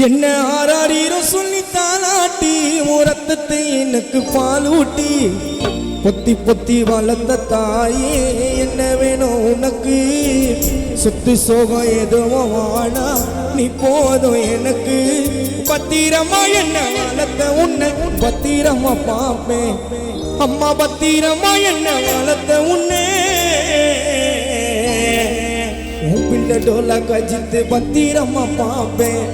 என்ன ஆராரீரும் சொல்லி தாளாட்டி ரத்தத்தை எனக்கு பாலூட்டி பொத்தி பொத்தி வளர்ந்த தாயே என்ன வேணும் உனக்கு சொத்து சோகம் எதுவும் வாழா நீ போதும் எனக்கு பத்திரமா என்ன வளர்த்த உன்னை பத்திரமா பாப்பேன் அம்மா பத்திரமா என்ன வளர்த்த உன்னை பிள்ளை டோலா கஜித்து பத்திரமா பாப்பேன்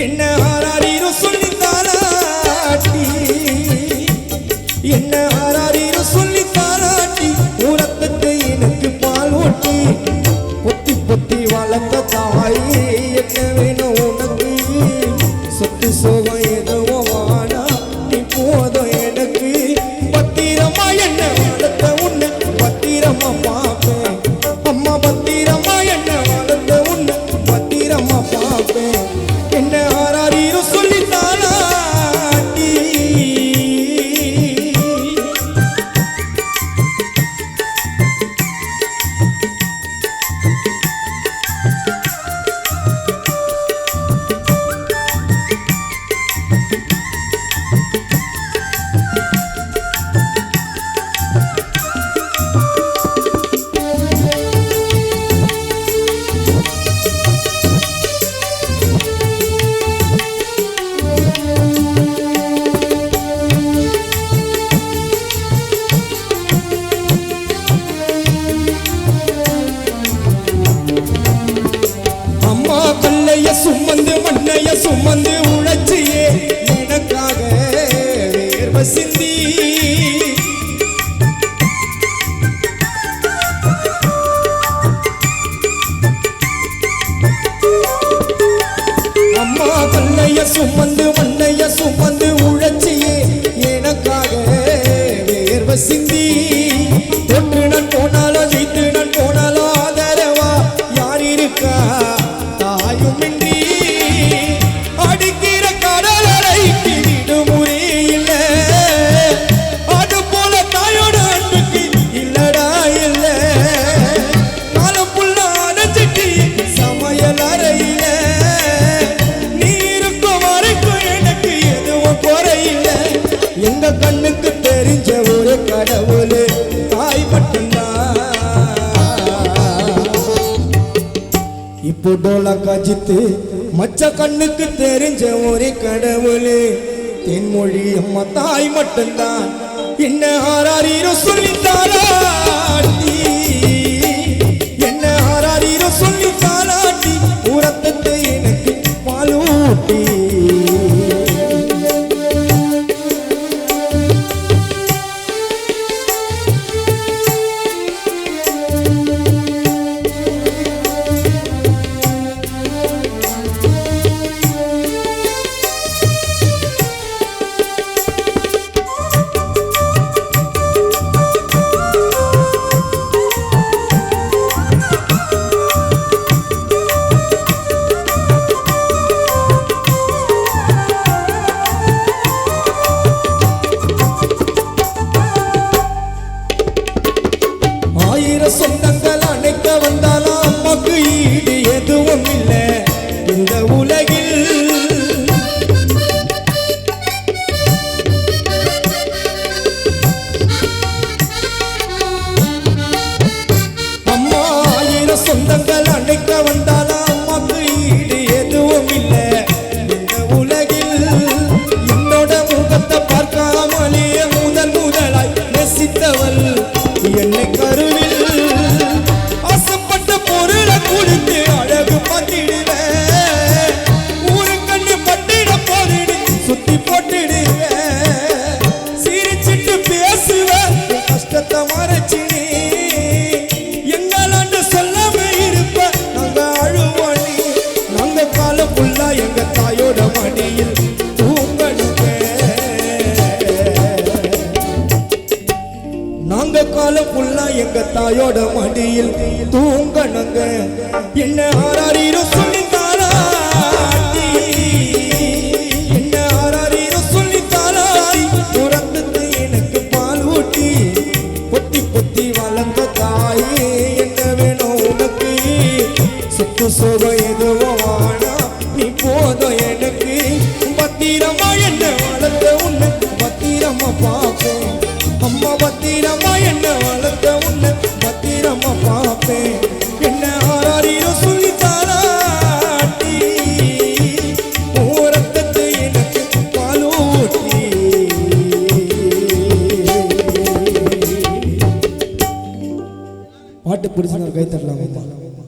என்ன ஆராரீரும் சொல்லி தாளாட்டி என்ன ஆராரீரும் சொல்லி தாளாட்டி ரத்தத்தை எனக்கு பால் ஊட்டி பொத்தி பொத்தி வளர்ந்த தாயே என்ன வேணும் உனக்கு சொத்து சோகம் எதுவோ வாடா நீ போதும் எனக்கு பத்திரமா என்ன வளர்த்த உன்னை பத்திரமா பாப்பேன் அம்மா பத்திரமா என்ன வளர்த்த உன்னை பத்திரமா பாப்பேன் என்ன ஆராரீரும் சொல்லி தாளாட்டி சுமந்து மண்ணைய சுமந்து உழைச்சியே எனக்காக வேர்வை சிந்தி அம்மா கல்லைய சுமந்து மண்ணைய சுமந்து உழைச்சியே எனக்காக வேர்வை சிந்தி தொட்டு நான் போனாலும் ஜெயித்து நான் போனாலும் ஆதரவா யார் இருக்கா தாயுமின்றி அடிக்கிற கடலறைக்கு விடுமுறை இல்ல அது போல தாயோட அன்புக்கு இல்லடா இல்ல காலம் புள்ள அடைச்சிட்டு சமையல் அறையில நீ இருக்கும் வரைக்கும் எனக்கு எதுவும் குறையில்ல எங்க கண்ணுக்கு தெரிஞ்ச ஒரு கடவுள் தாய் மட்டும்தான் இப்போ டோலா காஜித்து மச்ச கண்ணுக்கு தெரிஞ்ச ஒரே கடவுள் தென்மொழி அம்மா தாய் மட்டும்தான் என்ன ஆராரீரும் சொல்லி தாளாட்டி என்ன ஆராரீரும் சொல்லி தாளாட்டி ரத்தத்தை எனக்கு பாலூட்டி சொந்தங்கள் அணைக்க வந்தாலும் அம்மாக்கு ஈடு எதுவும் இல்லை இந்த உலகில் அம்மா ஆயிரம் சொந்தங்கள் அணைக்க வந்தாலும் அம்மாக்கு ஈடு எதுவும் இல்லை இந்த உலகில் என்னோட முகத்தை பார்க்காமலே முதலாய் நேசித்தவள் என்னை கருவில் ஆசைப்பட்ட பொருளை கொடுத்து அழகு பார்த்திடுவேன் ஊரு கண்ணு பட்டிட போரிடு சுத்தி போட்டுடுவேன் சிரிச்சிட்டு பேசுவேன் கஷ்டத்தை மறைச்சினே எங்களாண்டு சொல்லாம இருப்ப நாங்க அழுவோம் நாங்க காலம் ஃபுல்லா எங்க தாயோட மடியில் நாங்க காலம் ஃபுல்லா எங்க தாயோட மடியில் தூங்கணுங்க என்ன ஆராரீரும் சொல்லி தாளாட்டி என்ன ஆராரீரும் சொல்லி தாளாட்டி ரத்தத்தை எனக்கு பால் ஊட்டி பொத்தி பொத்தி வளர்ந்த தாயே என்ன வேணும் உனக்கு சொத்து சோகம் எதுவும் வாழா நீ போதும் எனக்கு பத்திரமா என்ன வளர்த்த உன்னை பத்திரமா பார்ப்பேன் என்ன ஆராரியோ சொல்லி தாராட்டி ரத்தத்தை எனக்கு பாலூட்டி பாட்டு பிடிச்சு நான் கை தரலாம்.